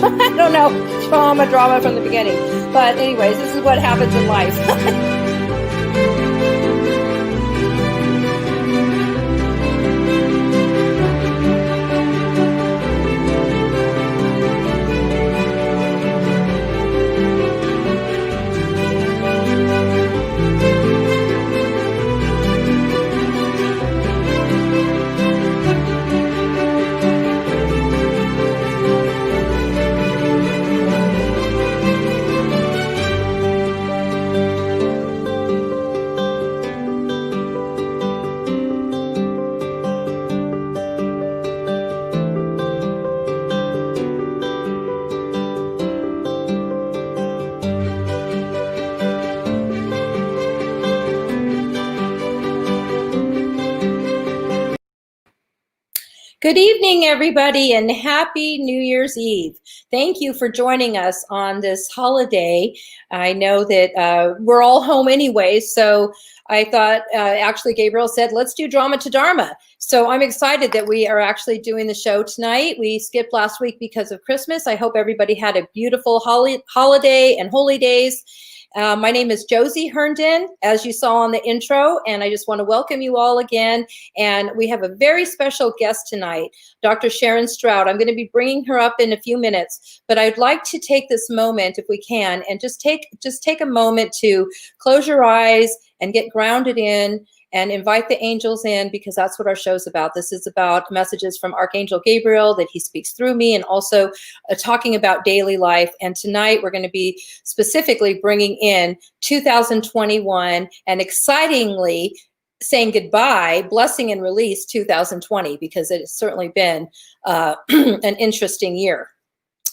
I don't know, drama from the beginning. But anyways, this is what happens in life. Good evening, everybody, and happy New Year's Eve. Thank you for joining us on this holiday. I know that we're all home anyway, so I thought, actually, Gabriel said, let's do Drama to Dharma. So I'm excited that we are actually doing the show tonight. We skipped last week because of Christmas. I hope everybody had a beautiful holiday and holy days. My name is Josie Herndon, as you saw on the intro, and I just want to welcome you all again. And we have a very special guest tonight, Dr. Sharron Stroud. I'm going to be bringing her up in a few minutes, but I'd like to take this moment, if we can, and just take a moment to close your eyes and get grounded in and invite the angels in, because that's what our show's about. This is about messages from Archangel Gabriel that he speaks through me, and also talking about daily life. And tonight we're going to be specifically bringing in 2021 and excitingly saying goodbye, blessing and release 2020, because it has certainly been an interesting year.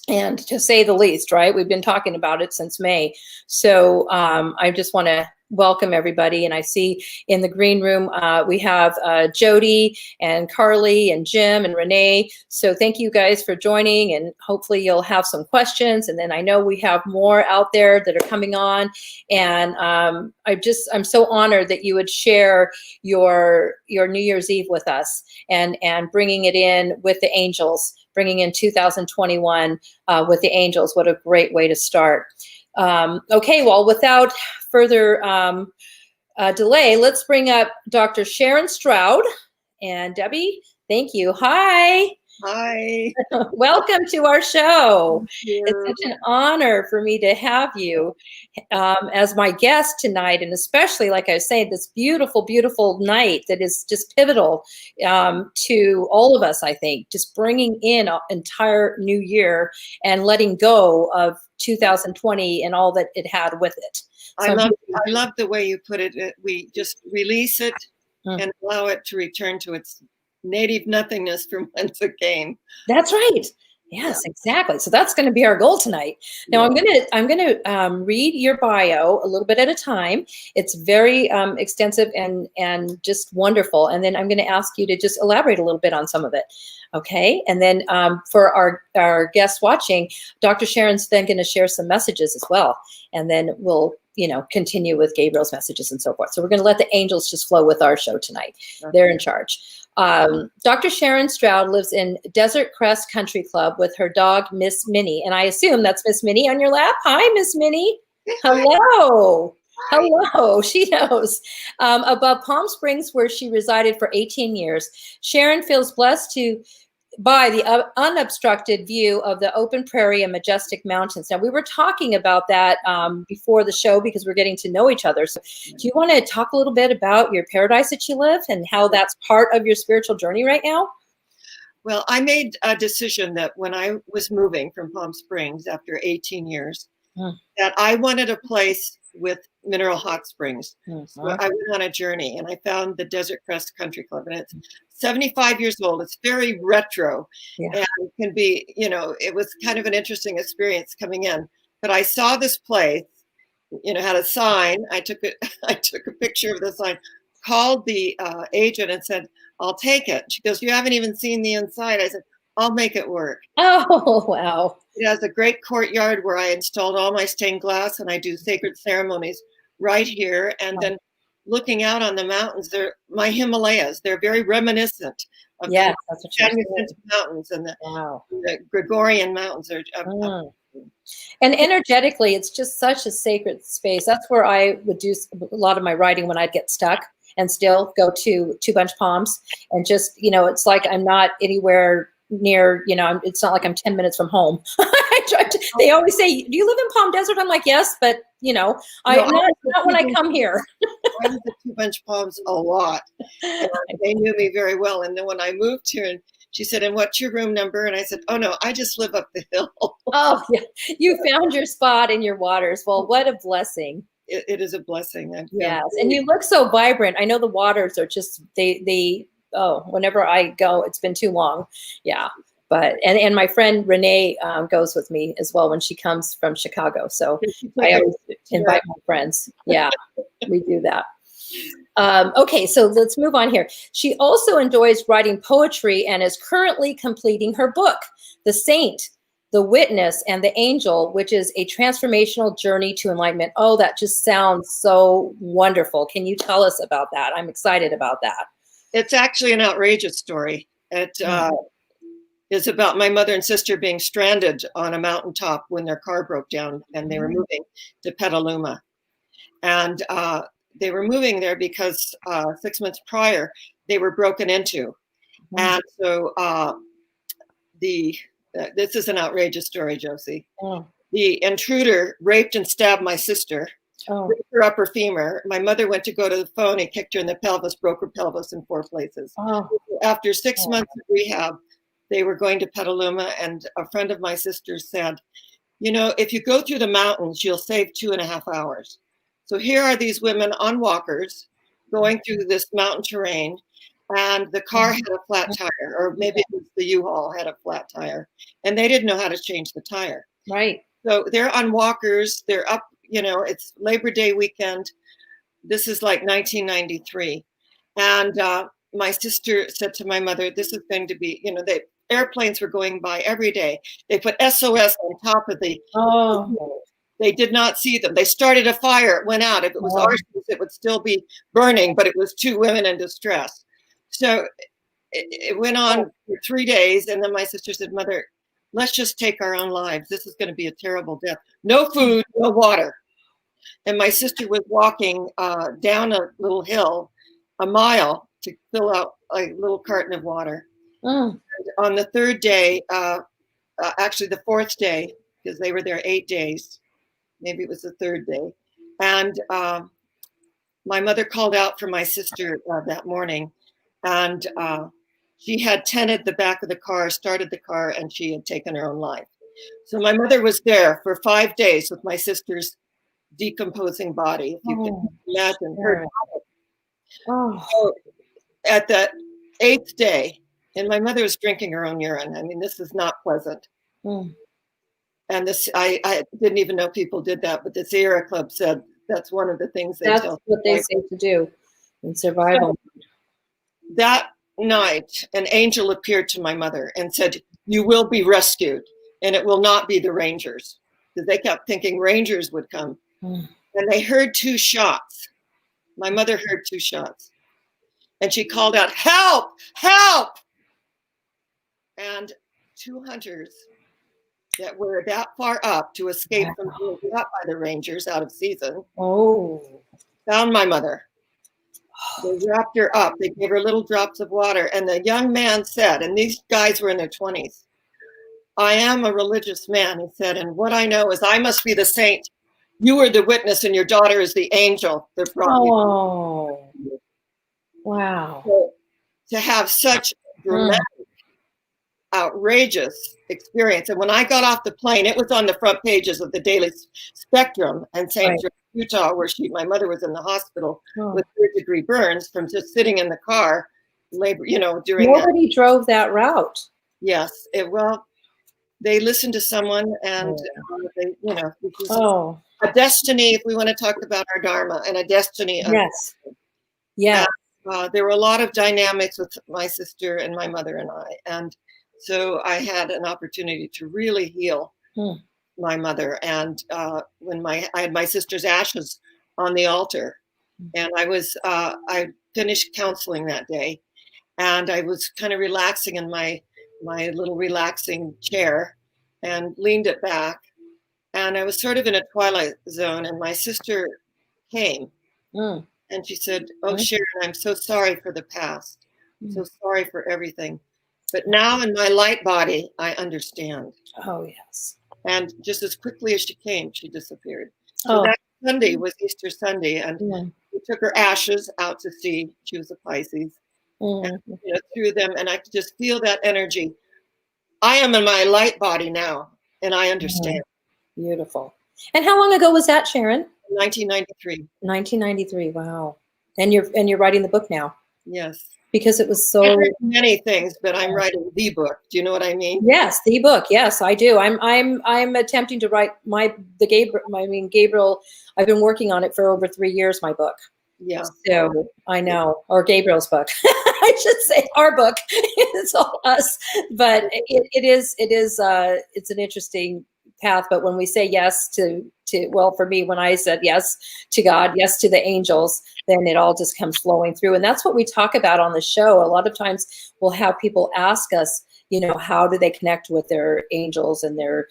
And to say the least, right? We've been talking about it since May. So I just want to welcome everybody. And I see in the green room, we have Jody and Carly and Jim and Renee. So thank you guys for joining, and hopefully you'll have some questions. And then I know we have more out there that are coming on. And I'm so honored that you would share your New Year's Eve with us and bringing it in with the angels, bringing in 2021 with the angels. What a great way to start. Okay, well, without further delay, let's bring up Dr. Sharron Stroud. And Debbie, thank you. Hi. Hi. Welcome to our show. It's such an honor for me to have you as my guest tonight, and especially, like I was saying, this beautiful, beautiful night that is just pivotal to all of us, I think, just bringing in an entire new year and letting go of 2020 and all that it had with it. So I love the way you put it. We just release it and allow it to return to its native nothingness from whence it came. That's right. Yes, exactly. So that's going to be our goal tonight. Now I'm going to read your bio a little bit at a time. It's very extensive and just wonderful. And then I'm going to ask you to just elaborate a little bit on some of it. Okay. And then for our guests watching, Dr. Sharron's then going to share some messages as well. And then we'll, continue with Gabriel's messages and so forth. So we're going to let the angels just flow with our show tonight. Okay. They're in charge. Dr. Sharron Stroud lives in Desert Crest Country Club with her dog, Miss Minnie. And I assume that's Miss Minnie on your lap. Hi, Miss Minnie. Hello. Hi. Hello. She knows. Above Palm Springs, where she resided for 18 years, Sharron feels blessed by the unobstructed view of the open prairie and majestic mountains. Now, we were talking about that before the show because we're getting to know each other. So do you want to talk a little bit about your paradise that you live and how that's part of your spiritual journey right now? Well, I made a decision that when I was moving from Palm Springs after 18 years, that I wanted a place with mineral hot springs. So I went on a journey and I found the Desert Crest Country Club, and it's 75 years old. It's very retro and can be, it was kind of an interesting experience coming in. But I saw this place, had a sign. I took a picture of the sign, called the agent and said, I'll take it. She goes, you haven't even seen the inside. I said, I'll make it work. Oh, wow. It has a great courtyard where I installed all my stained glass, and I do sacred ceremonies right here. And then looking out on the mountains. They're my Himalayas. They're very reminiscent of Yes, that's what you're the saying. mountains and Wow. the Gregorian mountains. Are, And energetically, it's just such a sacred space. That's where I would do a lot of my writing when I'd get stuck, and still go to Two Bunch Palms, and just, it's like I'm not anywhere near, it's not like I'm 10 minutes from home. They always say, do you live in Palm Desert? I'm like, yes, but not when I come here. I was at Two Bunch Palms a lot. And they knew me very well. And then when I moved here, and she said, and what's your room number? And I said, oh no, I just live up the hill. Oh yeah, you found your spot in your waters. Well, what a blessing. It is a blessing. Yes, and you look so vibrant. I know the waters are just, whenever I go, it's been too long. Yeah. But, and my friend Renee goes with me as well when she comes from Chicago. So I always invite my friends. Yeah, we do that. Okay, so let's move on here. She also enjoys writing poetry and is currently completing her book, The Saint, The Witness, and The Angel, which is a transformational journey to enlightenment. Oh, that just sounds so wonderful. Can you tell us about that? I'm excited about that. It's actually an outrageous story. It is about my mother and sister being stranded on a mountaintop when their car broke down, and they were moving to Petaluma. And they were moving there because 6 months prior, they were broken into. And so this is an outrageous story, Josie. The intruder raped and stabbed my sister, ripped her upper femur. My mother went to go to the phone and kicked her in the pelvis, broke her pelvis in 4 places. After 6 months of rehab, they were going to Petaluma, and a friend of my sister's said, if you go through the mountains, you'll save 2.5 hours. So here are these women on walkers going through this mountain terrain, and the car had a flat tire, or maybe it was the U-Haul had a flat tire, and they didn't know how to change the tire. Right. So they're on walkers, they're up, it's Labor Day weekend. This is like 1993. And my sister said to my mother, this is going to be, airplanes were going by every day. They put SOS on top of the, they did not see them. They started a fire, it went out. If it was arson, it would still be burning, but it was 2 women in distress. So it went on for 3 days. And then my sister said, Mother, let's just take our own lives. This is going to be a terrible death. No food, no water. And my sister was walking down a little hill, a mile, to fill out a little carton of water. On the 3rd day, actually the 4th day, because they were there 8 days, maybe it was the 3rd day. And my mother called out for my sister that morning, and she had tented the back of the car, started the car, and she had taken her own life. So my mother was there for 5 days with my sister's decomposing body, if you can imagine her. So at the 8th day, and my mother was drinking her own urine. I mean, this is not pleasant. And this, I didn't even know people did that, but the Sierra Club said that's one of the things they tell. That's what they say to do in survival. So that night, an angel appeared to my mother and said, you will be rescued, and it will not be the Rangers. Because they kept thinking Rangers would come. And they heard 2 shots. My mother heard 2 shots. And she called out, help, help. And 2 hunters that were that far up to escape from being got by the Rangers out of season found my mother. They wrapped her up. They gave her little drops of water. And the young man said, and these guys were in their 20s, I am a religious man, he said, and what I know is I must be the saint. You are the witness, and your daughter is the angel that brought you. Wow. So, to have such dramatic, outrageous experience. And when I got off the plane, it was on the front pages of the Daily Spectrum and St. George, Utah, where my mother was in the hospital with 3rd-degree burns from just sitting in the car, during Nobody drove that route. Yes. They listened to someone, and they, a destiny, if we want to talk about our Dharma, and a destiny. Yes. There were a lot of dynamics with my sister and my mother and I. And so I had an opportunity to really heal my mother. And when I had my sister's ashes on the altar, And I finished counseling that day, and I was kind of relaxing in my little relaxing chair and leaned it back. And I was sort of in a twilight zone, and my sister came and she said, "Oh, Sharon, I'm so sorry for the past. So sorry for everything. But now in my light body, I understand." Oh, yes. And just as quickly as she came, she disappeared. So that Sunday was Easter Sunday, and we took her ashes out to sea. She was a Pisces. And, threw them, and I could just feel that energy. I am in my light body now, and I understand. Beautiful. And how long ago was that, Sharon? 1993. 1993. Wow. And you're writing the book now. Yes. Because it was so I've written many things, but I'm writing the book. Do you know what I mean? Yes, the book. Yes, I do. I'm attempting to write Gabriel. I've been working on it for over 3 years, my book. Yeah. So I know, or Gabriel's book. I should say our book. It's all us. But it's an interesting path. But when we say yes to well, for me, when I said yes to God, yes to the angels, then it all just comes flowing through. And that's what we talk about on the show. A lot of times we'll have people ask us, how do they connect with their angels and their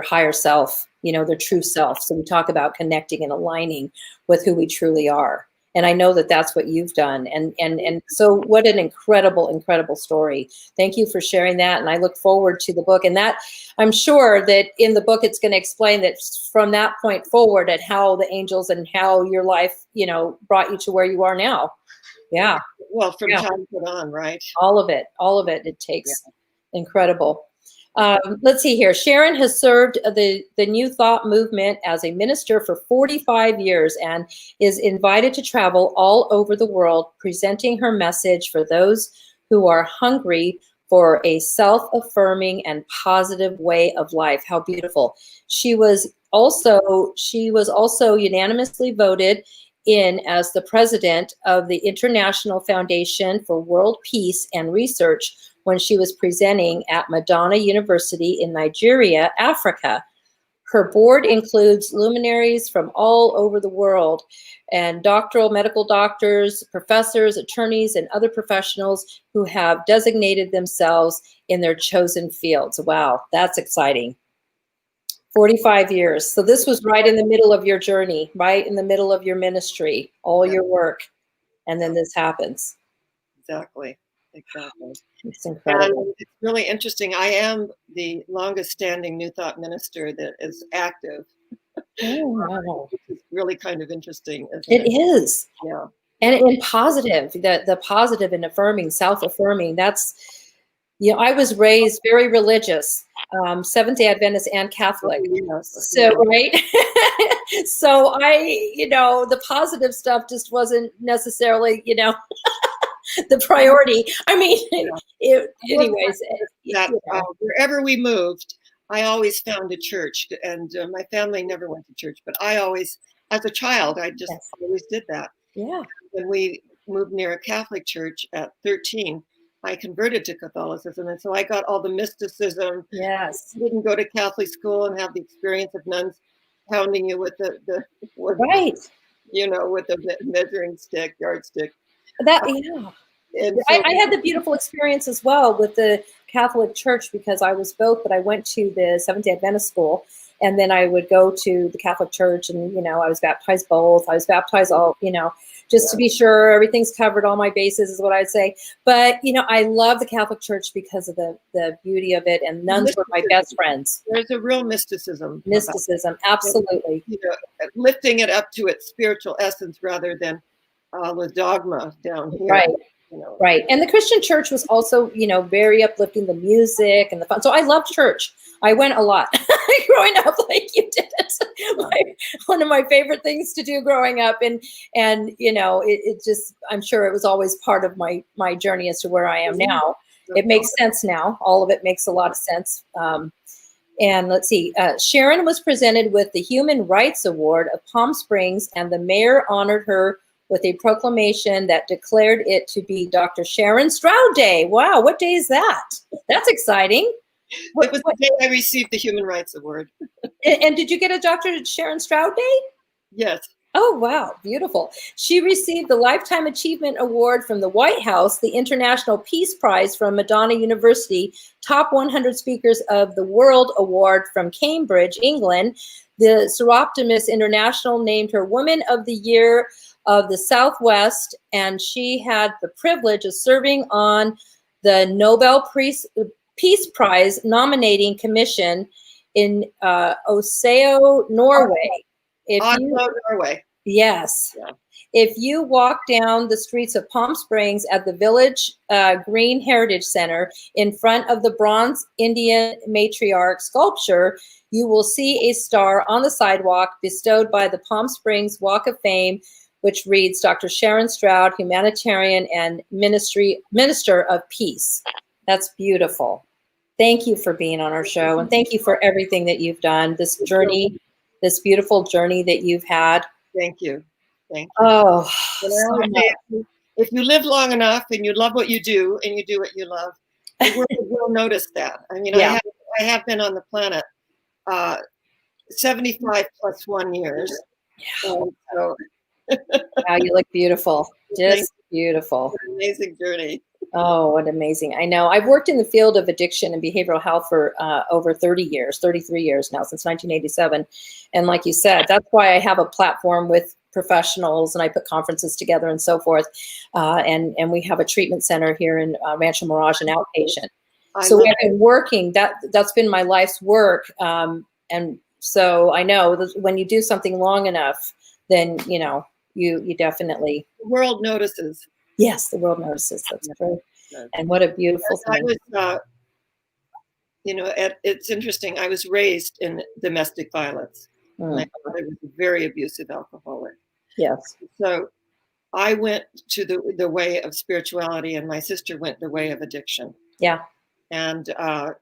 higher self, their true self. So we talk about connecting and aligning with who we truly are. And I know that that's what you've done. And so what an incredible, incredible story. Thank you for sharing that. And I look forward to the book. And that I'm sure that in the book, it's going to explain that from that point forward at how the angels and how your life, brought you to where you are now. Yeah. Well, from childhood on, right? All of it. It takes incredible. Let's see here. Sharon has served the New Thought movement as a minister for 45 years and is invited to travel all over the world, presenting her message for those who are hungry for a self-affirming and positive way of life. How beautiful. She was also unanimously voted in as the president of the International Foundation for World Peace and Research when she was presenting at Madonna University in Nigeria, Africa. Her board includes luminaries from all over the world and medical doctors, professors, attorneys, and other professionals who have designated themselves in their chosen fields. Wow, that's exciting. 45 years. So this was right in the middle of your journey, right in the middle of your ministry, all your work, and then this happens. Exactly. It's incredible. And it's really interesting. I am the longest standing New Thought minister that is active. Oh, wow. Which is really kind of interesting. It is. Yeah. And positive, the positive and affirming, self-affirming, that's, I was raised very religious, Seventh-day Adventist and Catholic. So, right. So the positive stuff just wasn't necessarily, the priority. I mean, anyways. Wherever we moved, I always found a church, and my family never went to church, but I always, as a child, I just always did that. Yeah. When we moved near a Catholic church at 13, I converted to Catholicism, and so I got all the mysticism. Yes. I didn't go to Catholic school and have the experience of nuns pounding you with the right. With the measuring stick, yardstick. That so I had the beautiful experience as well with the Catholic Church because I was both, but I went to the Seventh-day Adventist school, and then I would go to the Catholic Church, and I was baptized both. I was baptized all, just to be sure everything's covered, all my bases is what I'd say. But I love the Catholic Church because of the beauty of it, and nuns were my best friends. There's a real mysticism. Absolutely. Lifting it up to its spiritual essence rather than the dogma down here. Right. Right. And the Christian church was also, very uplifting, the music and the fun. So I loved church. I went a lot growing up like you did. One of my favorite things to do growing up. And it just, I'm sure it was always part of my journey as to where I am now. It makes sense now. All of it makes a lot of sense. And let's see, Sharon was presented with the Human Rights Award of Palm Springs, and the mayor honored her with a proclamation that declared it to be Dr. Sharron Stroud Day. Wow, what day is that? That's exciting. It was the day I received the Human Rights Award. And did you get a Dr. Sharron Stroud Day? Yes. Oh, wow. Beautiful. She received the Lifetime Achievement Award from the White House, the International Peace Prize from Madonna University, Top 100 Speakers of the World Award from Cambridge, England. The Seroptimus International named her Woman of the Year of the Southwest, and she had the privilege of serving on the Nobel Peace Prize nominating commission in Oslo, Norway. Oslo, Norway. Yes. Yeah. If you walk down the streets of Palm Springs at the Village Green Heritage Center in front of the bronze Indian matriarch sculpture, you will see a star on the sidewalk bestowed by the Palm Springs Walk of Fame, which reads Dr. Sharron Stroud, humanitarian and minister of peace. That's beautiful. Thank you for being on our show, and thank you for everything that you've done, this journey, this beautiful journey that you've had. Thank you. Thank you. Oh, if you live long enough and you love what you do and you do what you love, the world will notice that. I mean, I have been on the planet 75 plus 1 years. So wow, you look beautiful. Just beautiful. Amazing journey. Oh, what amazing. I know. I've worked in the field of addiction and behavioral health for over 30 years, 33 years now, since 1987. And like you said, that's why I have a platform with professionals and I put conferences together and so forth. And we have a treatment center here in Rancho Mirage, an outpatient. So I've been working, that's been my life's work. And so I know that when you do something long enough, then, you know, you definitely. The world notices. Yes, the world notices. That's true. And what a beautiful thing. I was, you know, it's interesting. I was raised in domestic violence. My father was a very abusive alcoholic. Yes. So I went to the way of spirituality, and my sister went the way of addiction. Yeah. And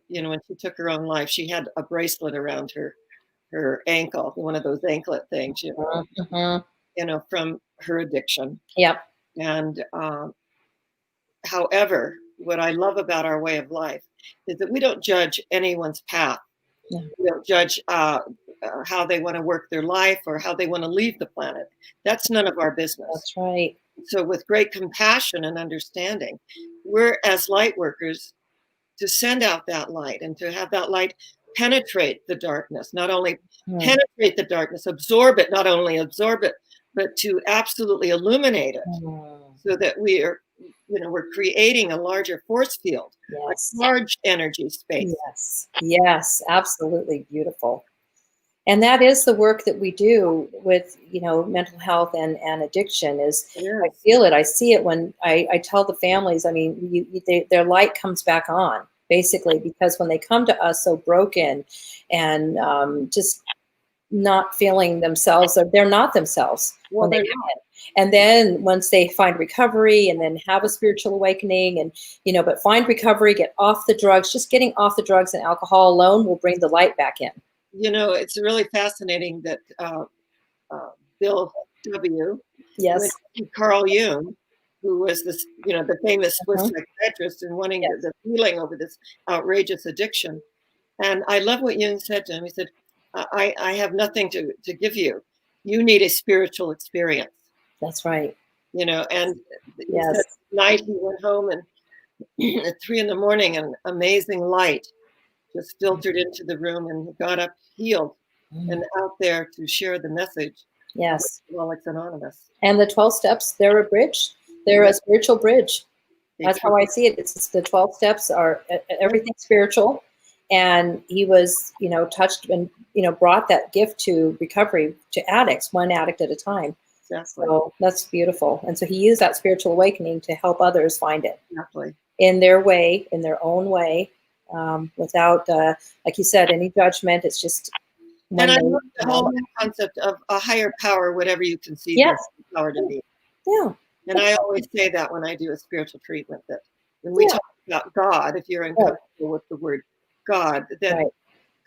you know, when she took her own life, she had a bracelet around her ankle, one of those anklet things, you know, from her addiction. Yep. And however, what I love about our way of life is that we don't judge anyone's path. Yeah. We don't judge how they want to work their life or how they want to leave the planet. That's none of our business. That's right. So with great compassion and understanding, we're as light workers to send out that light and to have that light penetrate the darkness, not only penetrate the darkness, absorb it, not only absorb it, but to absolutely illuminate it so that we are, you know, we're creating a larger force field, a large energy space. Yes, yes, absolutely beautiful. And that is the work that we do with, you know, mental health and addiction is I feel it. I see it when I tell the families, I mean, their light comes back on basically, because when they come to us so broken and just not feeling themselves, or they're not themselves when they come in. And then once they find recovery and then have a spiritual awakening and, you know, but find recovery, get off the drugs, just getting off the drugs and alcohol alone will bring the light back in. You know, it's really fascinating that Bill W. Yes. Carl Jung, who was this, you know, the famous Swiss psychiatrist and wanting the healing over this outrageous addiction. And I love what Jung said to him. He said, I have nothing to give you. You need a spiritual experience. That's right. You know, and that night he went home and at 3 a.m, an amazing light just filtered into the room and he got up healed and out there to share the message. Yes. Alcoholics Anonymous. And the 12 steps, they're a bridge. They're a spiritual bridge. That's how I see it. It's the 12 steps are everything spiritual. And he was, you know, touched and, you know, brought that gift to recovery to addicts, one addict at a time. Exactly. So that's beautiful. And so he used that spiritual awakening to help others find it. Exactly. In their way, in their own way, without, like you said, any judgment. It's just. And I love the whole concept of a higher power, whatever you conceive of power to be. Yeah. And I always say that when I do a spiritual treatment, that when we talk about God, if you're uncomfortable with the word God, then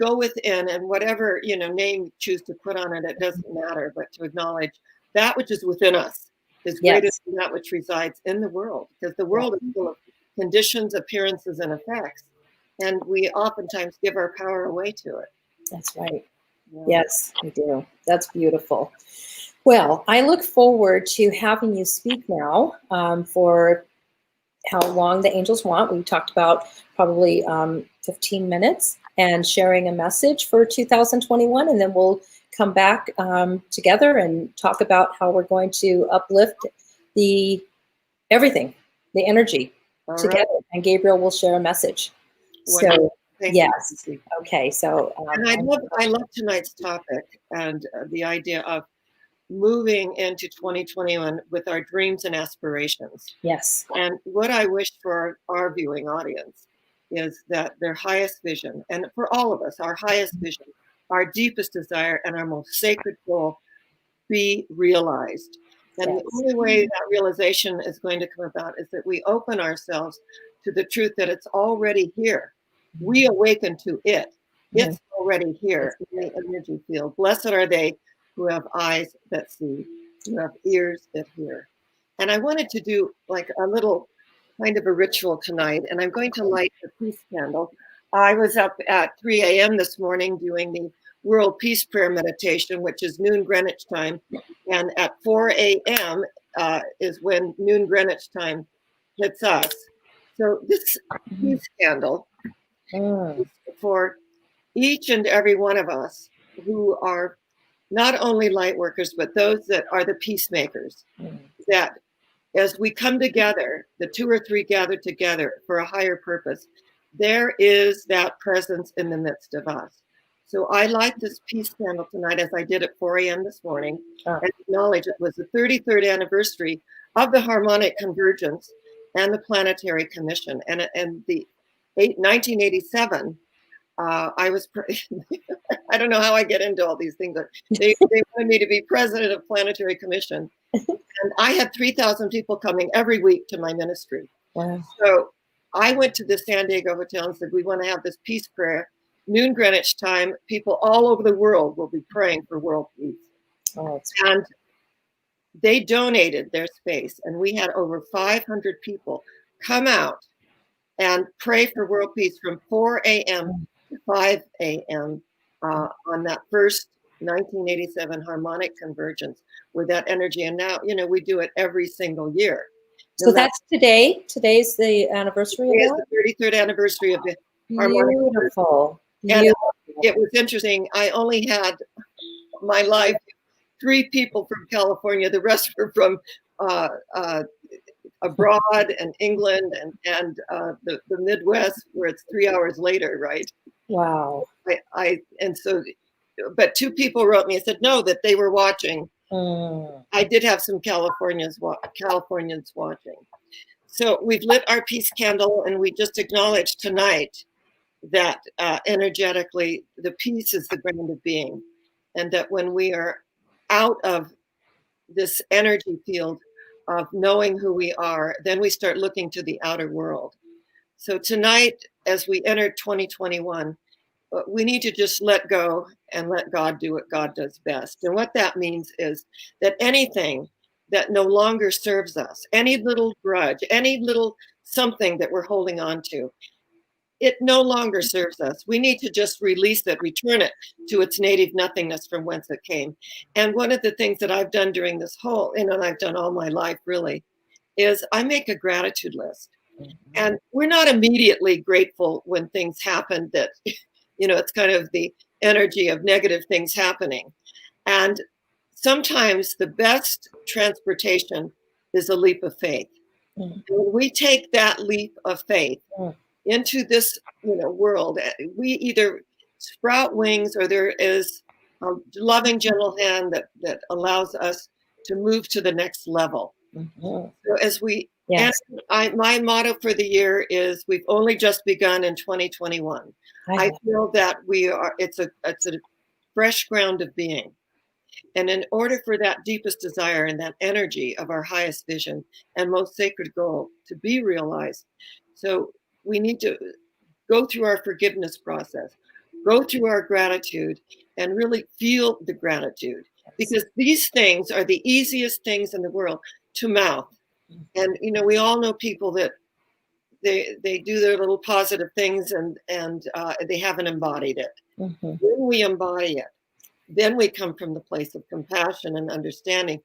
go within and whatever, you know, name you choose to put on it, it doesn't matter, but to acknowledge that which is within us is greater than that which resides in the world, because the world is full of conditions, appearances, and effects. And we oftentimes give our power away to it. That's right. Yeah. Yes, we do. That's beautiful. Well, I look forward to having you speak now for how long the angels want. We talked about probably 15 minutes and sharing a message for 2021, and then we'll come back together and talk about how we're going to uplift the everything, the energy together. Right. And Gabriel will share a message. Wonderful. So yes, okay. So and I love tonight's topic and the idea of moving into 2021 with our dreams and aspirations. Yes. And what I wish for our viewing audience is that their highest vision, and for all of us, our highest vision, our deepest desire, and our most sacred goal be realized. And yes. The only way that realization is going to come about is that we open ourselves to the truth that it's already here. We awaken to it. It's already here in the energy field. Blessed are they who have eyes that see, who have ears that hear. And I wanted to do like a little kind of a ritual tonight, and I'm going to light the peace candle. I was up at 3 a.m. this morning doing the World Peace Prayer Meditation, which is noon Greenwich time. And at 4 a.m. Is when noon Greenwich time hits us. So this peace candle is for each and every one of us who are not only light workers, but those that are the peacemakers, that as we come together, the two or three gather together for a higher purpose, there is that presence in the midst of us. So I light this peace candle tonight, as I did at 4 a.m. this morning, and acknowledge it was the 33rd anniversary of the harmonic convergence and the planetary commission. And the 1987, I was, I don't know how I get into all these things, but they wanted me to be president of Planetary Commission. And I had 3,000 people coming every week to my ministry. Wow. So I went to the San Diego Hotel and said, we want to have this peace prayer. Noon Greenwich time, people all over the world will be praying for world peace. And they donated their space. And we had over 500 people come out and pray for world peace from 4 a.m. 5 a.m. On that first 1987 harmonic convergence with that energy. And now, you know, we do it every single year. So that's today. Today's the anniversary of that? Today is the 33rd anniversary of the harmonic convergence. And it was interesting. I only had my life 3 people from California. The rest were from abroad and England and the Midwest, where it's 3 hours later, right? Wow. But 2 people wrote me and said no, that they were watching. I did have some Californians watching. So we've lit our peace candle, and we just acknowledged tonight that energetically the peace is the ground of being, and that when we are out of this energy field of knowing who we are, then we start looking to the outer world. So tonight, as we enter 2021, we need to just let go and let God do what God does best. And what that means is that anything that no longer serves us, any little grudge, any little something that we're holding on to, it no longer serves us. We need to just release it, return it to its native nothingness from whence it came. And one of the things that I've done during this whole, and I've done all my life really, is I make a gratitude list. And we're not immediately grateful when things happen that, you know, it's kind of the energy of negative things happening. And sometimes the best transportation is a leap of faith. When we take that leap of faith into this, you know, world, we either sprout wings, or there is a loving, gentle hand that allows us to move to the next level. So as we, my motto for the year is, we've only just begun in 2021. I feel that it's a fresh ground of being. And in order for that deepest desire and that energy of our highest vision and most sacred goal to be realized, so we need to go through our forgiveness process, go through our gratitude, and really feel the gratitude, because these things are the easiest things in the world to mouth. And, you know, we all know people that they do their little positive things and they haven't embodied it. When we embody it, then we come from the place of compassion and understanding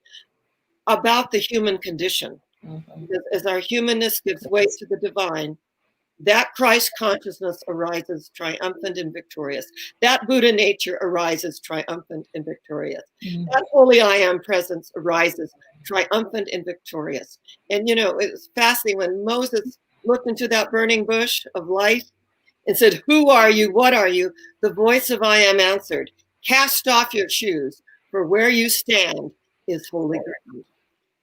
about the human condition. Because as our humanness gives way to the divine, that Christ consciousness arises triumphant and victorious. That Buddha nature arises triumphant and victorious. That holy I am presence arises triumphant and victorious. And you know, it was fascinating when Moses looked into that burning bush of light and said, "Who are you? What are you?" The voice of I am answered, "Cast off your shoes, for where you stand is holy ground."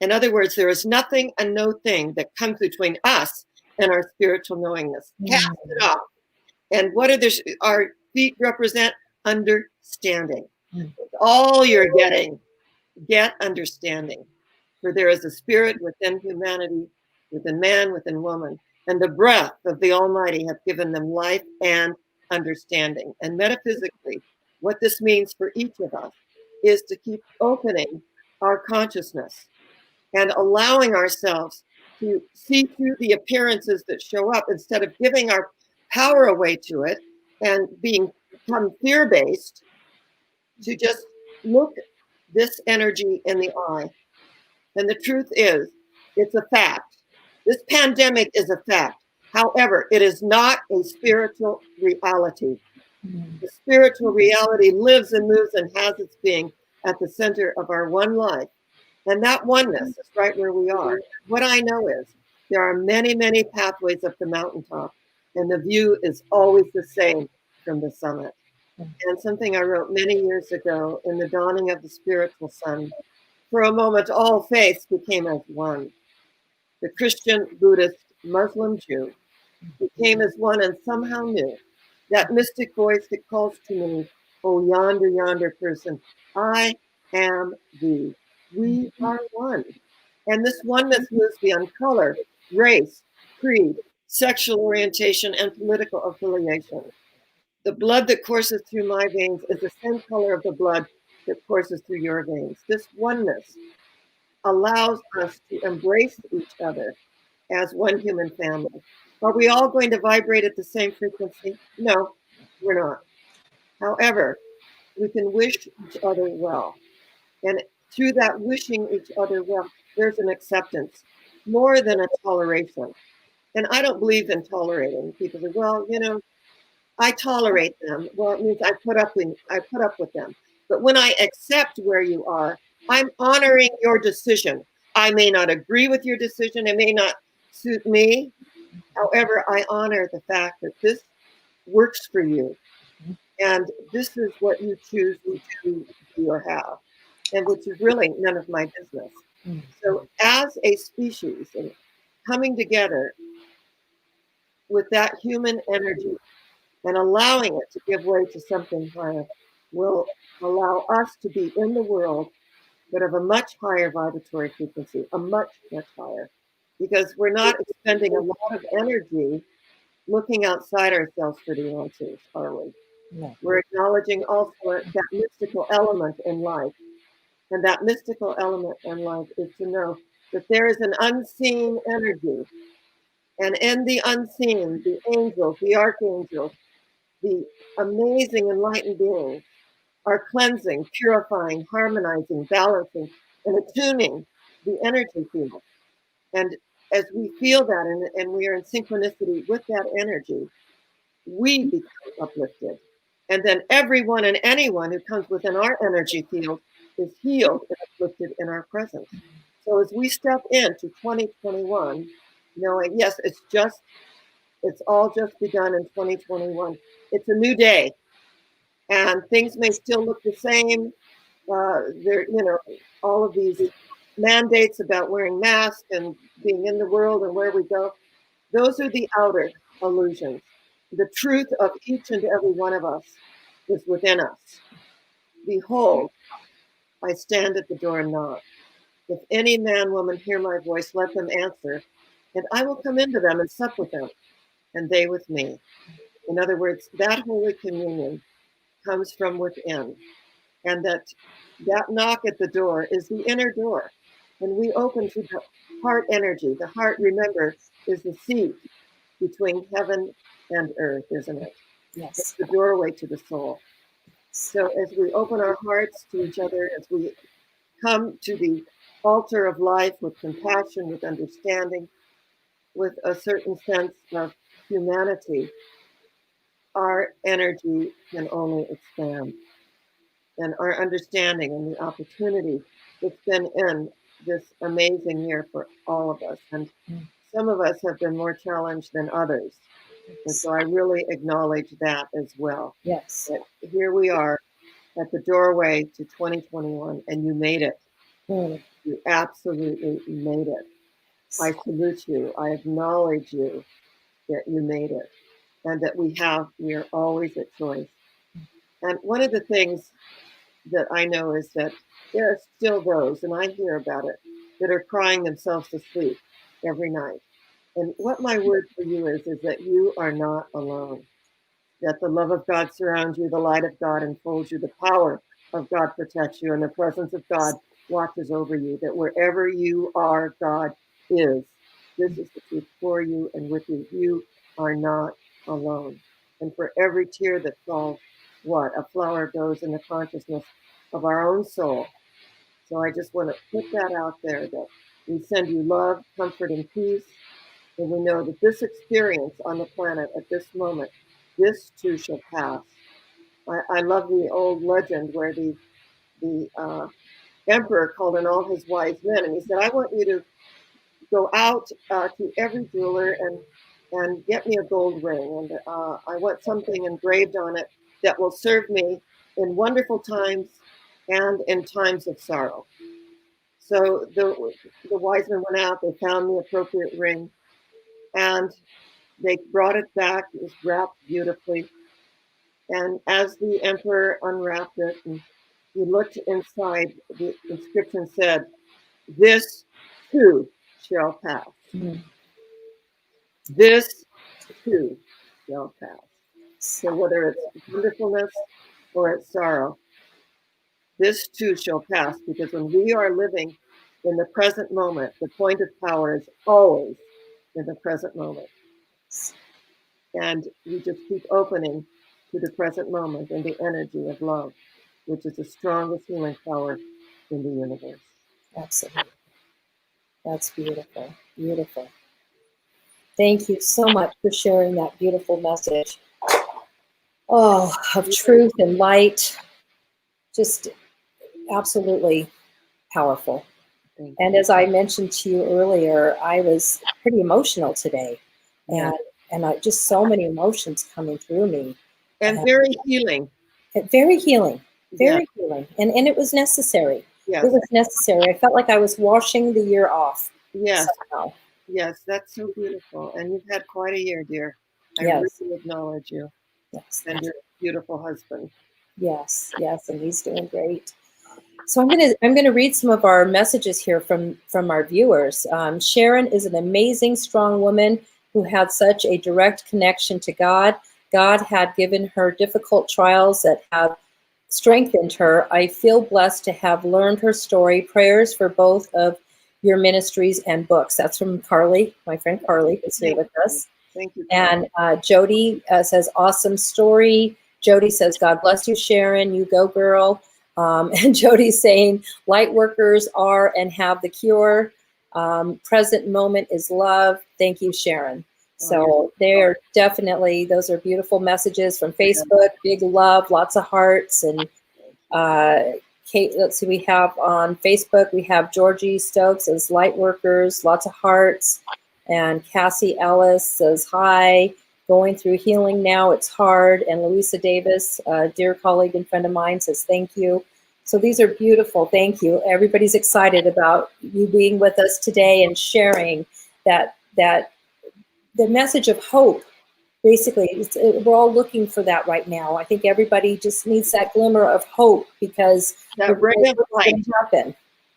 In other words, there is nothing and no thing that comes between us and our spiritual knowingness. Cast it off. And what are our feet represent? Understanding. All you're getting, get understanding. For there is a spirit within humanity, within man, within woman, and the breath of the Almighty hath given them life and understanding. And metaphysically, what this means for each of us is to keep opening our consciousness and allowing ourselves to see through the appearances that show up instead of giving our power away to it and become fear-based, to just look this energy in the eye. And the truth is, it's a fact. This pandemic is a fact. However, it is not a spiritual reality. The spiritual reality lives and moves and has its being at the center of our one life. And that oneness is right where we are. What I know is there are many, many pathways up the mountaintop, and the view is always the same from the summit. And something I wrote many years ago, in the dawning of the spiritual sun, for a moment all faiths became as one. The Christian, Buddhist, Muslim, Jew became as one and somehow knew that mystic voice that calls to me, "Oh, yonder, yonder person, I am thee." We are one. And this oneness moves beyond color, race, creed, sexual orientation, and political affiliation. The blood that courses through my veins is the same color of the blood that courses through your veins. This oneness allows us to embrace each other as one human family. Are we all going to vibrate at the same frequency? No, we're not. However, we can wish each other well. And through that wishing each other well, there's an acceptance more than a toleration. And I don't believe in tolerating. People say, well, you know, I tolerate them. Well, it means I put up with them. But when I accept where you are, I'm honoring your decision. I may not agree with your decision. It may not suit me. However, I honor the fact that this works for you. And this is what you choose to do or have, and which is really none of my business. So as a species, and coming together with that human energy and allowing it to give way to something higher will allow us to be in the world, but of a much higher vibratory frequency, a much, much higher. Because we're not expending a lot of energy looking outside ourselves for the answers, are we? No. We're acknowledging also that mystical element in life. And that mystical element in life is to know that there is an unseen energy. And in the unseen, the angels, the archangels, the amazing enlightened beings are cleansing, purifying, harmonizing, balancing, and attuning the energy field. And as we feel that and we are in synchronicity with that energy, we become uplifted. And then everyone and anyone who comes within our energy field is healed and uplifted in our presence. So as we step into 2021, knowing, yes, it's all just begun in 2021. It's a new day, and things may still look the same. There, you know, all of these mandates about wearing masks and being in the world and where we go. Those are the outer illusions. The truth of each and every one of us is within us. Behold, I stand at the door and knock. If any man, woman hear my voice, let them answer, and I will come into them and sup with them, and they with me. In other words, that Holy Communion comes from within, and that knock at the door is the inner door. And we open to the heart energy. The heart, remember, is the seat between heaven and earth, isn't it? Yes. It's the doorway to the soul. So as we open our hearts to each other, as we come to the altar of life with compassion, with understanding, with a certain sense of humanity, our energy can only expand. And our understanding and the opportunity that's been in this amazing year for all of us. And some of us have been more challenged than others. And so I really acknowledge that as well. Yes. That here we are at the doorway to 2021, and you made it. You absolutely made it. I salute you. I acknowledge you that you made it, and that we are always at choice. And one of the things that I know is that there are still those, and I hear about it, that are crying themselves to sleep every night. And what my word for you is that you are not alone. That the love of God surrounds you, the light of God enfolds you, the power of God protects you, and the presence of God watches over you. That wherever you are, God is. This is the truth for you and with you. You are not alone. And for every tear that falls, what? A flower goes in the consciousness of our own soul. So I just want to put that out there, that we send you love, comfort, and peace. And we know that this experience on the planet at this moment, this too shall pass. I love the old legend where the emperor called in all his wise men, and he said, I want you to go out to every jeweler and get me a gold ring. And I want something engraved on it that will serve me in wonderful times and in times of sorrow. So the wise men went out, they found the appropriate ring, and they brought it back. It was wrapped beautifully. And as the emperor unwrapped it and he looked inside, the inscription said, this too shall pass. This too shall pass. So whether it's wonderfulness or it's sorrow, this too shall pass, because when we are living in the present moment, the point of power is always in the present moment. And we just keep opening to the present moment and the energy of love, which is the strongest healing power in the universe. Absolutely. That's beautiful. Beautiful. Thank you so much for sharing that beautiful message. Oh, of truth and light. Just absolutely powerful. And as I mentioned to you earlier, I was pretty emotional today. And just so many emotions coming through me. And very healing. Very healing. Very healing. And it was necessary. Yes. It was necessary. I felt like I was washing the year off. Yes. Somehow. Yes, that's so beautiful. And you've had quite a year, dear. I really acknowledge you. Yes. And your beautiful husband. Yes, yes, and he's doing great. So I'm gonna read some of our messages here from our viewers. Sharon is an amazing, strong woman who had such a direct connection to God. God had given her difficult trials that have strengthened her. I feel blessed to have learned her story. Prayers for both of your ministries and books. That's from Carly, my friend Carly, who's here with us. Thank you. And Jody says, awesome story. Jody says, God bless you, Sharon. You go, girl. And Jody's saying, light workers are and have the cure. Present moment is love. Thank you, Sharon. So they're definitely, those are beautiful messages from Facebook. Big love, lots of hearts. And Kate, let's see, we have on Facebook, we have Georgie Stokes as light workers, lots of hearts. And Cassie Ellis says, hi, going through healing now, it's hard. And Louisa Davis, dear colleague and friend of mine, says, thank you. So these are beautiful, thank you. Everybody's excited about you being with us today and sharing that the message of hope. Basically, we're all looking for that right now. I think everybody just needs that glimmer of hope, because that ray of light happen.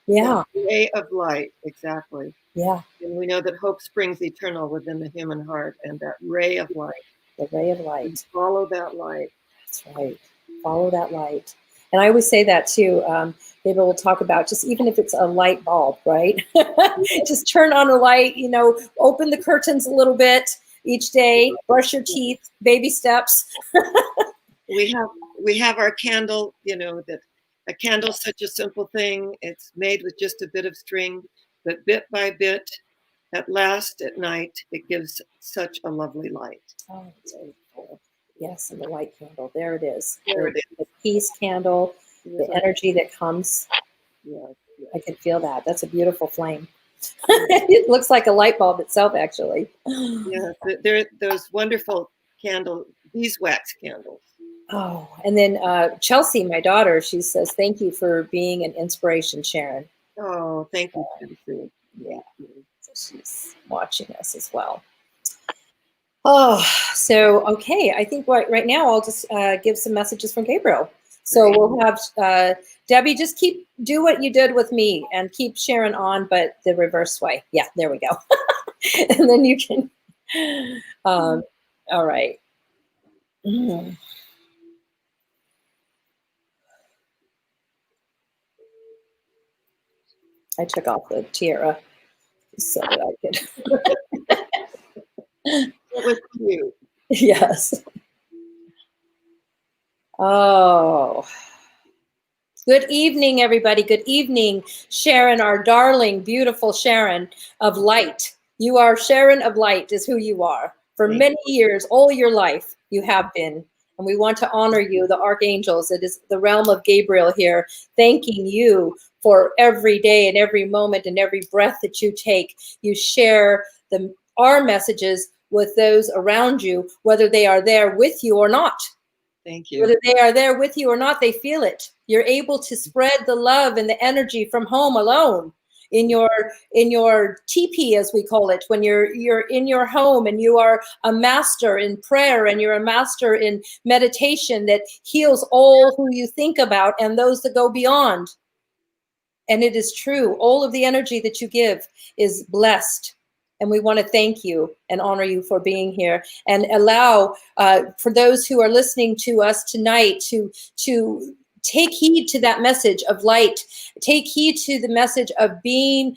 Yeah, that ray of light, exactly. Yeah, and we know that hope springs eternal within the human heart, and that ray of light. The ray of light. And follow that light. That's right. Follow that light. And I always say that too. Gabriel will talk about, just even if it's a light bulb, right? Just turn on a light. Open the curtains a little bit each day, brush your teeth, baby steps. We we have our candle, that a candle's such a simple thing. It's made with just a bit of string, but bit by bit, at last at night, it gives such a lovely light. Oh, it's very cool. Yes, and the white candle. There it is. There it is. The peace candle, the energy that comes. Yeah. I can feel that. That's a beautiful flame. It looks like a light bulb itself, actually. Yeah, there are those wonderful beeswax candles. Oh, and then Chelsea, my daughter, she says, thank you for being an inspiration, Sharron. Oh, thank you, Josie. Yeah, so she's watching us as well. Oh, so, okay. I think right now I'll just give some messages from Gabriel. So we'll have Debbie, just do what you did with me and keep Sharron on, but the reverse way. Yeah, there we go. And then you can, all right. I took off the tiara so that I could. It was cute. Yes. Oh. Good evening, everybody. Good evening, Sharron, our darling, beautiful Sharron of light. You are Sharron of light is who you are. For many years, all your life, you have been. And we want to honor you, the archangels. It is the realm of Gabriel here, thanking you for every day and every moment and every breath that you take. You share our messages with those around you, whether they are there with you or not. Thank you. Whether they are there with you or not, they feel it. You're able to spread the love and the energy from home alone in your teepee, as we call it, when you're in your home and you are a master in prayer and you're a master in meditation that heals all who you think about and those that go beyond. And it is true. All of the energy that you give is blessed. And we want to thank you and honor you for being here and allow for those who are listening to us tonight to take heed to that message of light. Take heed to the message of being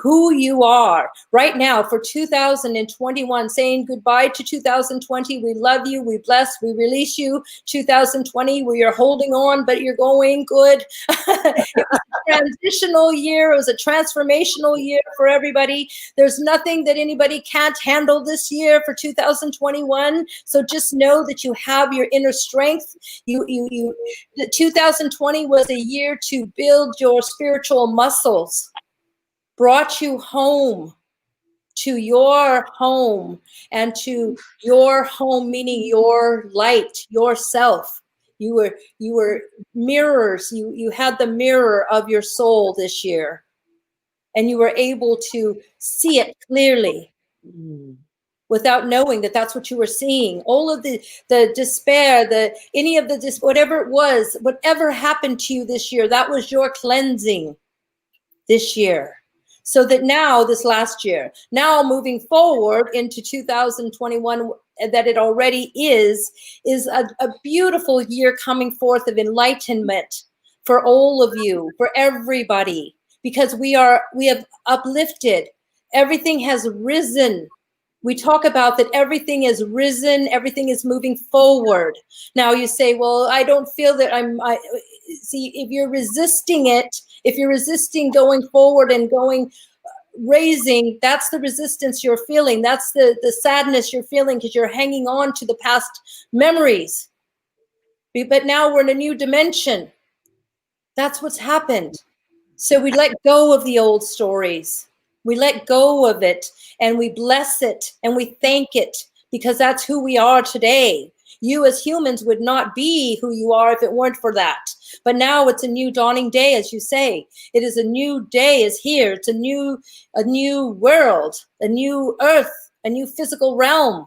who you are right now for 2021, saying goodbye to 2020. We love you. We bless. We release you. 2020, where you're holding on, but you're going good. It was a transitional year. It was a transformational year for everybody. There's nothing that anybody can't handle this year for 2021. So just know that you have your inner strength. The 2020 was a year to build your spiritual muscles, brought you home to your home and to your home, meaning your light, yourself. You were mirrors. You had the mirror of your soul this year, and you were able to see it clearly. Without knowing that that's what you were seeing. All of the despair, whatever it was, whatever happened to you this year, that was your cleansing this year. So that now, this last year, now moving forward into 2021, that it already is a beautiful year coming forth of enlightenment for all of you, for everybody, because we have uplifted. Everything has risen. We talk about that everything is risen, everything is moving forward. Now you say, well, I don't feel that see, if you're resisting it, if you're resisting going forward and raising, that's the resistance you're feeling. That's the sadness you're feeling because you're hanging on to the past memories. But now we're in a new dimension. That's what's happened. So we let go of the old stories. We let go of it and we bless it and we thank it because that's who we are today. You as humans would not be who you are if it weren't for that. But now it's a new dawning day, as you say. It is a new day is here. It's a new world, a new earth, a new physical realm.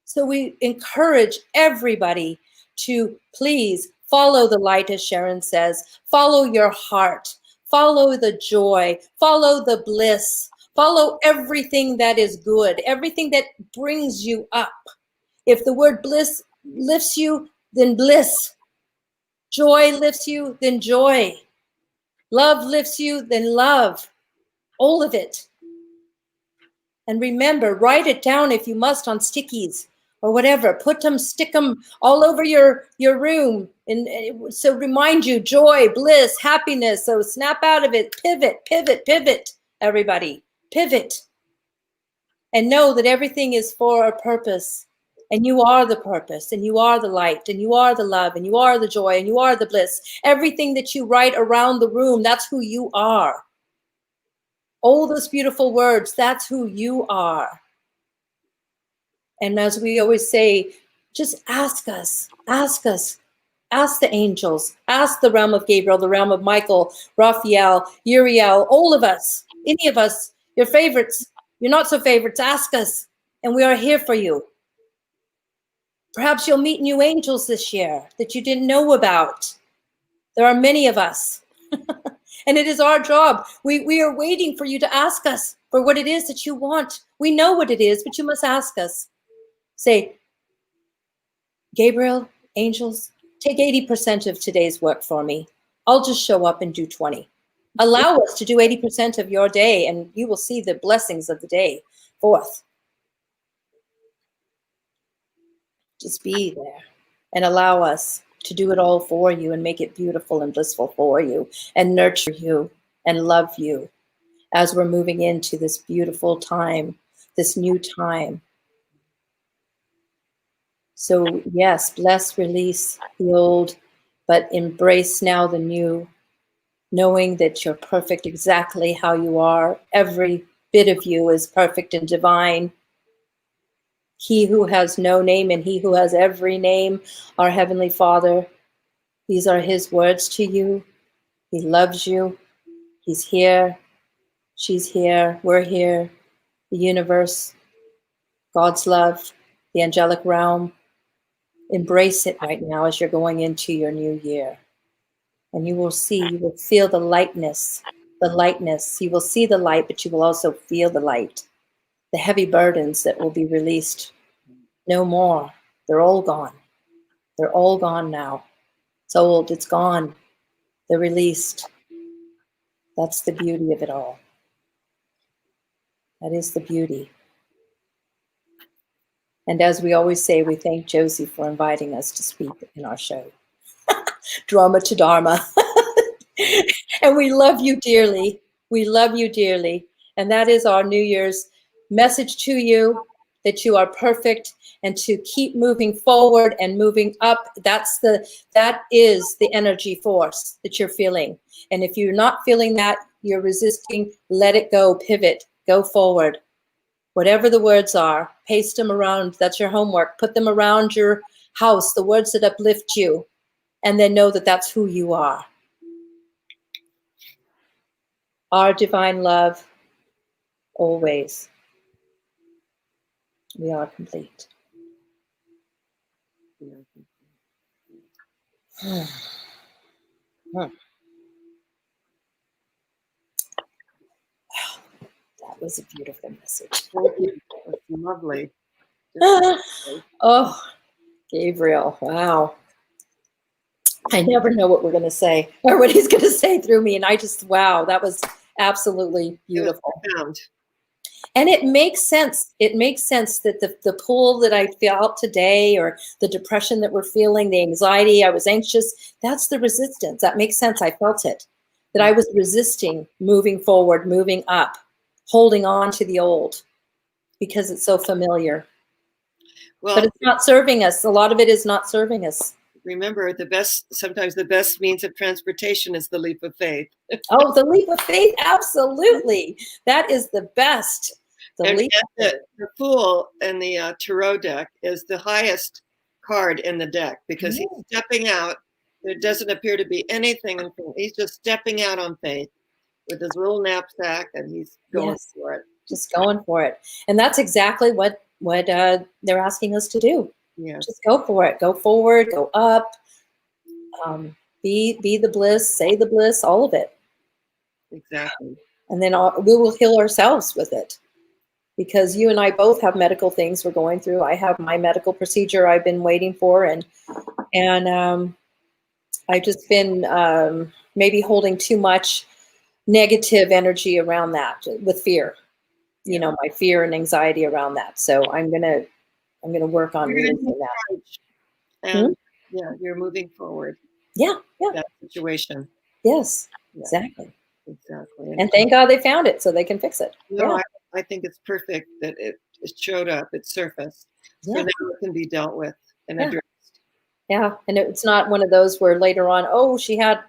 So we encourage everybody to please follow the light, as Sharron says. Follow your heart. Follow the joy, follow the bliss, follow everything that is good, everything that brings you up. If the word bliss lifts you, then bliss. Joy lifts you, then joy. Love lifts you, then love. All of it. And remember, write it down if you must on stickies or whatever. Put them, stick them all over your room. And so remind you, joy, bliss, happiness. So snap out of it, pivot, pivot, pivot, everybody, pivot. And know that everything is for a purpose. And you are the purpose, and you are the light, and you are the love, and you are the joy, and you are the bliss. Everything that you write around the room, that's who you are. All those beautiful words, that's who you are. And as we always say, just ask us, ask us, ask the angels, ask the realm of Gabriel, the realm of Michael, Raphael, Uriel, all of us, any of us, your favorites, your not so favorites, ask us, and we are here for you. Perhaps you'll meet new angels this year that you didn't know about. There are many of us. And it is our job. We are waiting for you to ask us for what it is that you want. We know what it is, but you must ask us. Say, Gabriel, angels, take 80% of today's work for me. I'll just show up and do 20. Allow us to do 80% of your day, and you will see the blessings of the day forth. Just be there and allow us to do it all for you and make it beautiful and blissful for you and nurture you and love you as we're moving into this beautiful time, this new time. So yes, bless, release the old, but embrace now the new, knowing that you're perfect exactly how you are. Every bit of you is perfect and divine. He who has no name and he who has every name, our Heavenly Father, these are his words to you. He loves you. He's here. She's here. We're here. The universe, God's love, the angelic realm. Embrace it right now as you're going into your new year. And you will see, you will feel the lightness, the lightness. You will see the light, but you will also feel the light. The heavy burdens that will be released. No more. They're all gone. They're all gone now. It's old. It's gone. They're released. That's the beauty of it all. That is the beauty. And as we always say, we thank Josie for inviting us to speak in our show. Drama to Dharma. And we love you dearly. We love you dearly. And that is our New Year's message to you, that you are perfect and to keep moving forward and moving up. That is the energy force that you're feeling. And if you're not feeling that, you're resisting, let it go, pivot, go forward. Whatever the words are, paste them around. That's your homework. Put them around your house, the words that uplift you, and then know that that's who you are. Our divine love, always. We are complete. That was a beautiful message. That's lovely. Oh, Gabriel, wow. I never know what we're going to say or what he's going to say through me. And I just, wow, that was absolutely beautiful. And it makes sense. It makes sense that the pull that I felt today, or the depression that we're feeling, the anxiety, I was anxious, that's the resistance. That makes sense. I felt it, that I was resisting moving forward, moving up, holding on to the old because it's so familiar. Well, but it's not serving us. A lot of it is not serving us. Remember, sometimes the best means of transportation is the leap of faith. Oh, the leap of faith. Absolutely. That is the best. The Fool in the Tarot deck is the highest card in the deck because he's stepping out. There doesn't appear to be anything. He's just stepping out on faith with his little knapsack, and he's going for it. Just going for it. And that's exactly what they're asking us to do. Yeah. Just go for it. Go forward. Go up. Be the bliss. Say the bliss. All of it. Exactly. And then we will heal ourselves with it, because you and I both have medical things we're going through. I have my medical procedure I've been waiting for, and I've just been maybe holding too much negative energy around that with fear. You know, my fear and anxiety around that. So I'm going to I'm going to work on releasing that. And yeah, you're moving forward. Yeah. That situation. Yes, yeah. Exactly. And thank God they found it so they can fix it. No, I think it's perfect that it showed up, it surfaced. So now it can be dealt with and addressed. Yeah, and it's not one of those where later on, oh, she had,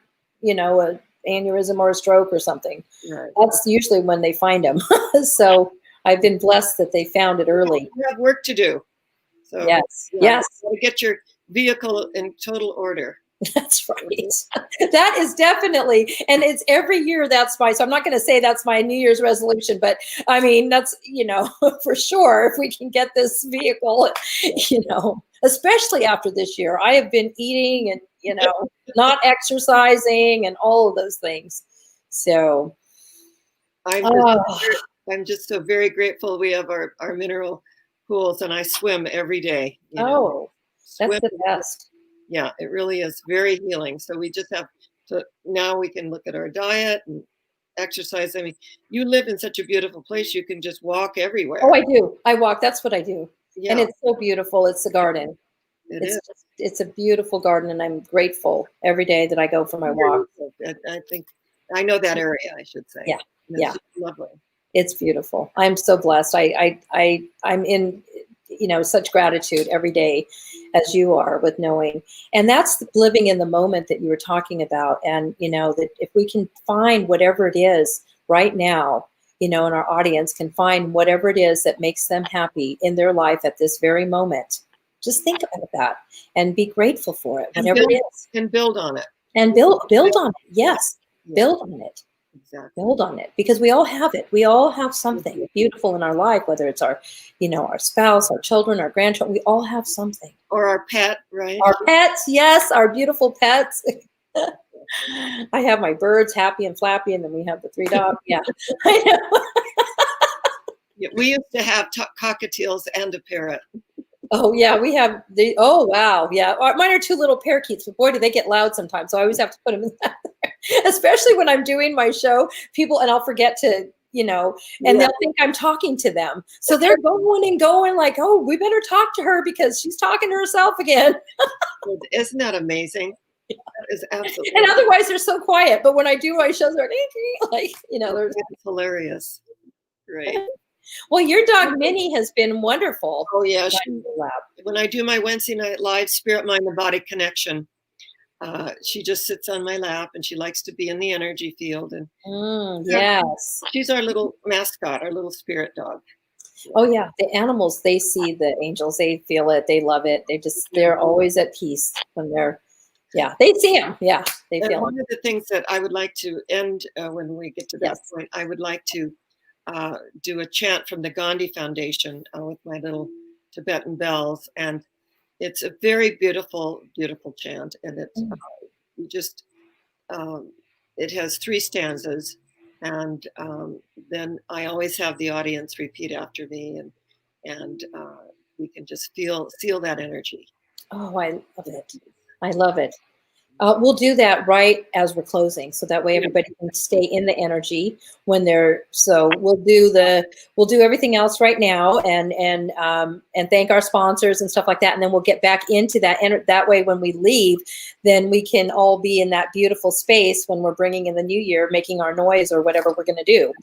an aneurysm or a stroke or something. Right. That's usually when they find them. So I've been blessed that they found it early. You have work to do. So yes. Get your vehicle in total order. That's right. That is definitely, and it's every year that's so I'm not going to say that's my New Year's resolution, but I mean, that's, for sure, if we can get this vehicle, especially after this year, I have been eating and, not exercising and all of those things. So I'm just so very grateful we have our mineral pools, and I swim every day. That's the best. Yeah, it really is very healing. So we just have to, now we can look at our diet and exercise. I mean, you live in such a beautiful place. You can just walk everywhere. Oh, I do. I walk. That's what I do. Yeah. And it's so beautiful. It's the garden. It's a beautiful garden. And I'm grateful every day that I go for my walk. I think I know that area, I should say. Yeah. Lovely. It's beautiful. I'm so blessed. I'm in, such gratitude every day as you are with knowing. And that's living in the moment that you were talking about. And, that if we can find whatever it is right now, and our audience can find whatever it is that makes them happy in their life at this very moment, just think about that and be grateful for it, whatever it is. And build on it. And build on it. Yes. Build on it. Exactly. Build on it, because we all have it. We all have something beautiful in our life, whether it's our, our spouse, our children, our grandchildren. We all have something. Or our pet, right? Our pets, yes, our beautiful pets. I have my birds, Happy and Flappy, and then we have the 3 dogs. Yeah, I know. We used to have cockatiels and a parrot. Oh yeah, we have the. Oh wow, yeah. Mine are 2 little parakeets, but boy, do they get loud sometimes. So I always have to put them in there, especially when I'm doing my show. People, and I'll forget to, and they'll think I'm talking to them. So they're going like, oh, we better talk to her because she's talking to herself again. Isn't that amazing? That is absolutely. And otherwise, they're so quiet. But when I do my shows, they're like, they're hilarious. Great. Well, your dog Minnie has been wonderful. Oh yeah, when I do my Wednesday night live Spirit, Mind, and Body Connection, she just sits on my lap and she likes to be in the energy field. And yes, she's our little mascot, our little spirit dog. Oh yeah, the animals, they see the angels, they feel it, they love it. They're always at peace when they see them. Yeah, they feel it. One of the things that I would like to end when we get to that point, I would like to do a chant from the Gandhi Foundation with my little Tibetan bells, and it's a very beautiful, beautiful chant, and it's it has 3 stanzas, and then I always have the audience repeat after me, and we can just seal that energy. Oh, I love it. I love it. We'll do that right as we're closing, so that way everybody can stay in the energy when they're. So we'll do everything else right now, and thank our sponsors and stuff like that, and then we'll get back into that. And that way, when we leave, then we can all be in that beautiful space when we're bringing in the new year, making our noise or whatever we're going to do.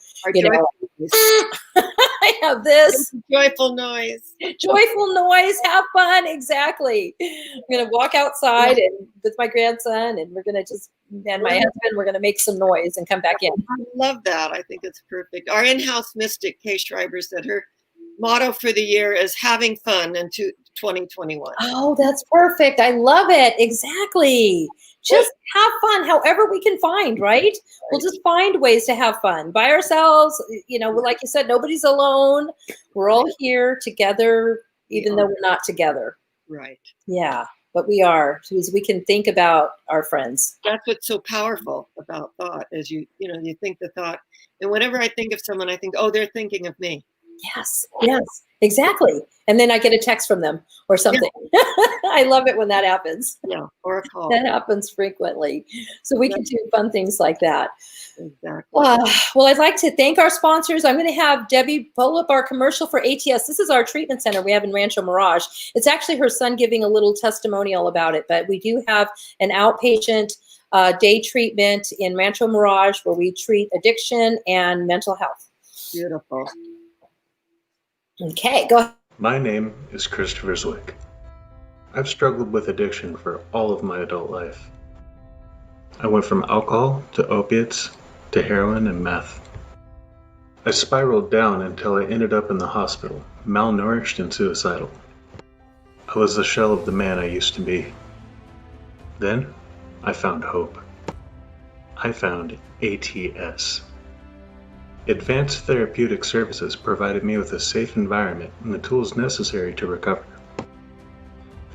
I have this joyful noise. Joyful noise. Have fun. Exactly. I'm going to walk outside and with my grandson, and we're going to and my husband, we're going to make some noise and come back in. I love that. I think it's perfect. Our in-house mystic, Kay Schreiber, said her motto for the year is having fun into 2021. Oh, that's perfect. I love it. Exactly. Just have fun however we can find, right? We'll just find ways to have fun by ourselves. Like you said, nobody's alone. We're all here together, even though we're not together. Right. Yeah, but we are, because we can think about our friends. That's what's so powerful about thought, is you think the thought. And whenever I think of someone, I think, oh, they're thinking of me. Yes, yes, exactly. And then I get a text from them or something. Yeah. I love it when that happens. Yeah, or a call. That happens frequently. So we can do fun things like that. Exactly. Well, I'd like to thank our sponsors. I'm going to have Debbie pull up our commercial for ATS. This is our treatment center we have in Rancho Mirage. It's actually her son giving a little testimonial about it, but we do have an outpatient day treatment in Rancho Mirage where we treat addiction and mental health. Beautiful. Okay, go ahead. My name is Christopher Zwick. I've struggled with addiction for all of my adult life. I went from alcohol to opiates to heroin and meth. I spiraled down until I ended up in the hospital, malnourished and suicidal. I was the shell of the man I used to be. Then, I found hope. I found ATS. Advanced Therapeutic Services provided me with a safe environment and the tools necessary to recover.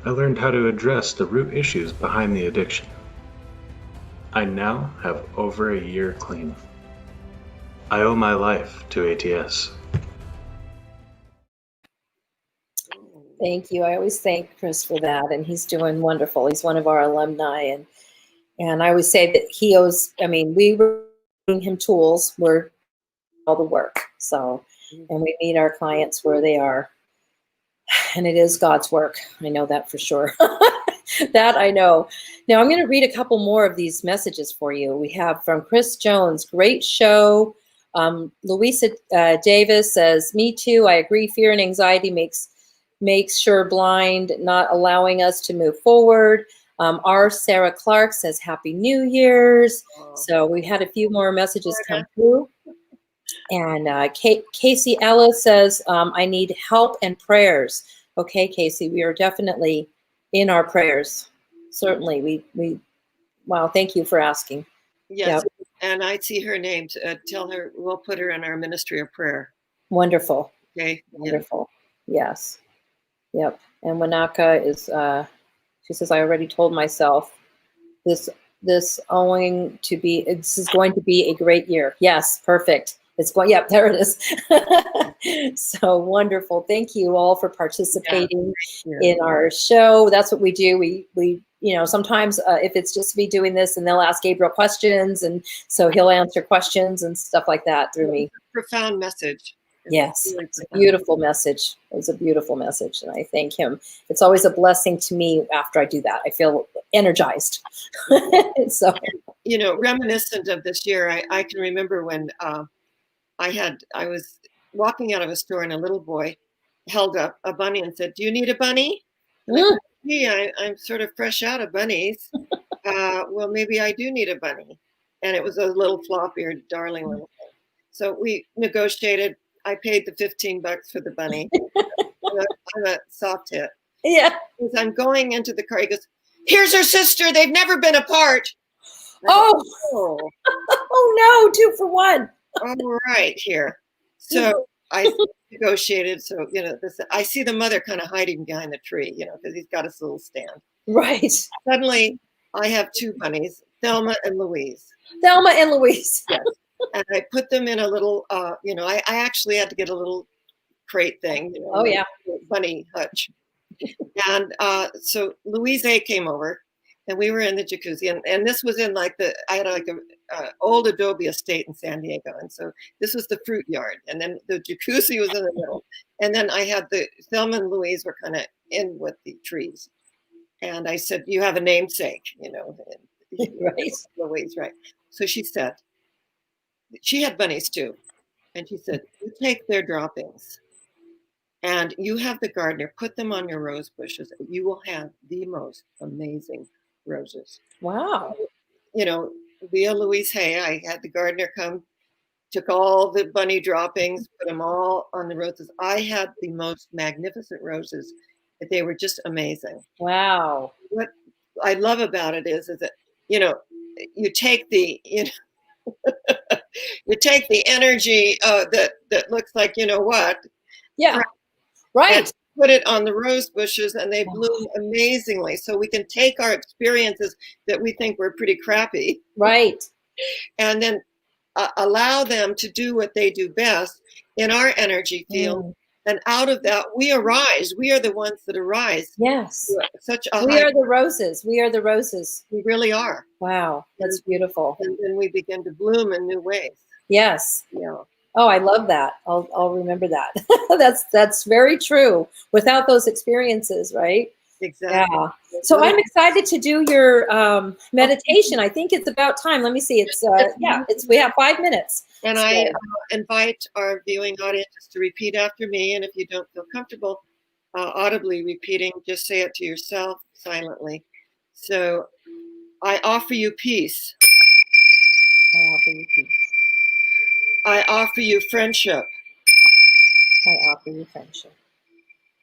I learned how to address the root issues behind the addiction. I now have over a year clean. I owe my life to ATS. Thank you. I always thank Chris for that, and he's doing wonderful. He's one of our alumni, and I always say that he owes. I mean, we were giving him tools. We're all the work. So, and we meet our clients where they are, and it is God's work. I know that for sure. That I know. Now I'm going to read a couple more of these messages for you. We have from Chris Jones, great show. Louisa Davis says, me too. I agree. Fear and anxiety makes sure blind, not allowing us to move forward. Our Sarah Clark says, Happy New Year's. So we had a few more messages come through. And Casey Ellis says, I need help and prayers. Okay, Casey, we are definitely in our prayers. Certainly. Wow, thank you for asking. Yes, yep. And I see her name. Tell her we'll put her in our ministry of prayer. Wonderful. Okay. Wonderful. Yeah. Yes. Yep. And Wanaka is, she says, I already told myself this is going to be a great year. Yes, perfect. It's going, yep, there it is. So wonderful. Thank you all for participating in our show. That's what we do. We sometimes if it's just me doing this, and they'll ask Gabriel questions, and so he'll answer questions and stuff like that through me. Profound message. Yes, it's a beautiful message. It was a beautiful message, and I thank him. It's always a blessing to me after I do that. I feel energized. So, reminiscent of this year, I can remember when I was walking out of a store and a little boy held up a bunny and said, "Do you need a bunny?" And I said, "Gee, I'm sort of fresh out of bunnies. Well, maybe I do need a bunny." And it was a little flop-eared, darling little thing. So we negotiated. I paid the $15 for the bunny. I'm a soft hit. Yeah. As I'm going into the car, he goes, "Here's her sister. They've never been apart." Oh no, 2 for 1. All right, here. So I negotiated. So, I see the mother kind of hiding behind the tree, because he's got his little stand. Right. Suddenly, I have 2 bunnies, Thelma and Louise. Thelma and Louise. Yes. And I put them in a little, I actually had to get a little crate thing. Oh, yeah. Bunny hutch. And so Louise A came over. And we were in the jacuzzi, and this was in I had a old adobe estate in San Diego, and so this was the fruit yard, and then the jacuzzi was in the middle, and then I had the Thelma and Louise were kind of in with the trees, and I said, "You have a namesake, right? Louise, right?" So she said, she had bunnies too, and she said, "You take their droppings, and you have the gardener put them on your rose bushes. You will have the most amazing roses." Wow. Via Louise Hay, I had the gardener come, took all the bunny droppings, put them all on the roses. I had the most magnificent roses. They were just amazing. Wow. What I love about it is that, you take the, you take the energy that looks like, what? Yeah. Right. Put it on the rose bushes, and they bloom amazingly. So we can take our experiences that we think were pretty crappy, right, and then allow them to do what they do best, in our energy field. And out of that, we arise. We are the ones that arise. Yes. Such a We are the roses. We are the roses. We really are. Wow. That's beautiful. And then we begin to bloom in new ways. Yes. Yeah. Oh, I love that. I'll remember that. That's very true. Without those experiences, right? Exactly. Yeah. So I'm excited to do your meditation. I think it's about time. Let me see. It's we have 5 minutes. And I invite our viewing audience to repeat after me. And if you don't feel comfortable audibly repeating, just say it to yourself silently. So I offer you peace. I offer you peace. I offer you friendship. I offer you friendship.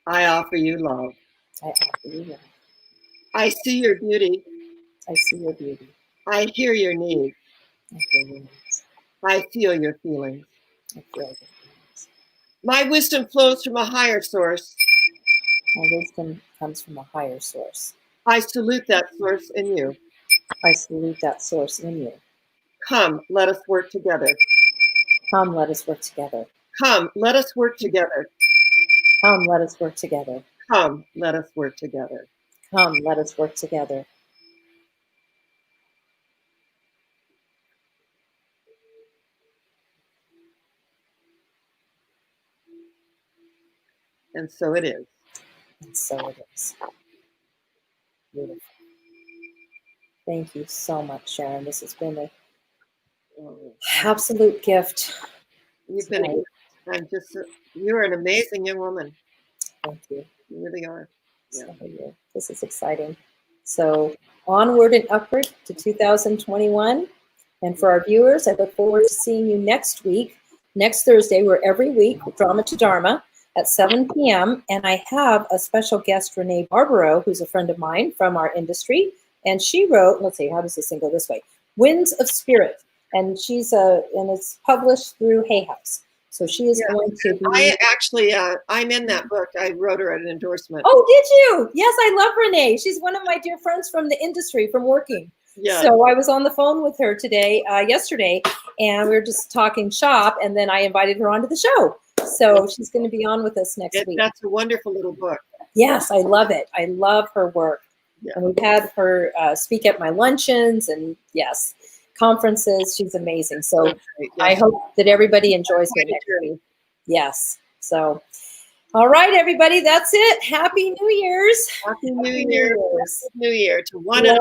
I offer you love. I offer you love. I see your beauty. I see your beauty. I hear your needs. I hear your needs. I feel your feelings. I feel your feelings. My wisdom flows from a higher source. My wisdom comes from a higher source. I salute that source in you. I salute that source in you. Come, let us work together. Come, let us work together. Come, let us work together. Come, let us work together. Come, let us work together. Come, let us work together. And so it is. And so it is. Beautiful. Thank you so much, Sharon. This has been an absolute gift. You're an amazing young woman. Thank you. You really are. Yeah. So, this is exciting. So onward and upward to 2021. And for our viewers, I look forward to seeing you next week, next Thursday. We're every week with Drama to Dharma at 7 p.m. And I have a special guest, Renee Barbaro, who's a friend of mine from our industry. And she wrote, let's see, how does this thing go this way? Winds of Spirit. And it's published through Hay House. So she is going to be. I'm in that book. I wrote her an endorsement. Oh, did you? Yes, I love Renee. She's one of my dear friends from the industry, from working. Yeah. So I was on the phone with her yesterday, and we were just talking shop, and then I invited her onto the show. So she's going to be on with us next week. That's a wonderful little book. Yes, I love it. I love her work. Yeah. And we've had her speak at my luncheons and conferences. She's amazing. So yes. I hope that everybody enjoys her next week. Yes. So, all right, everybody, that's it. Happy New Year's. Happy New Year. Happy New Year to one and all.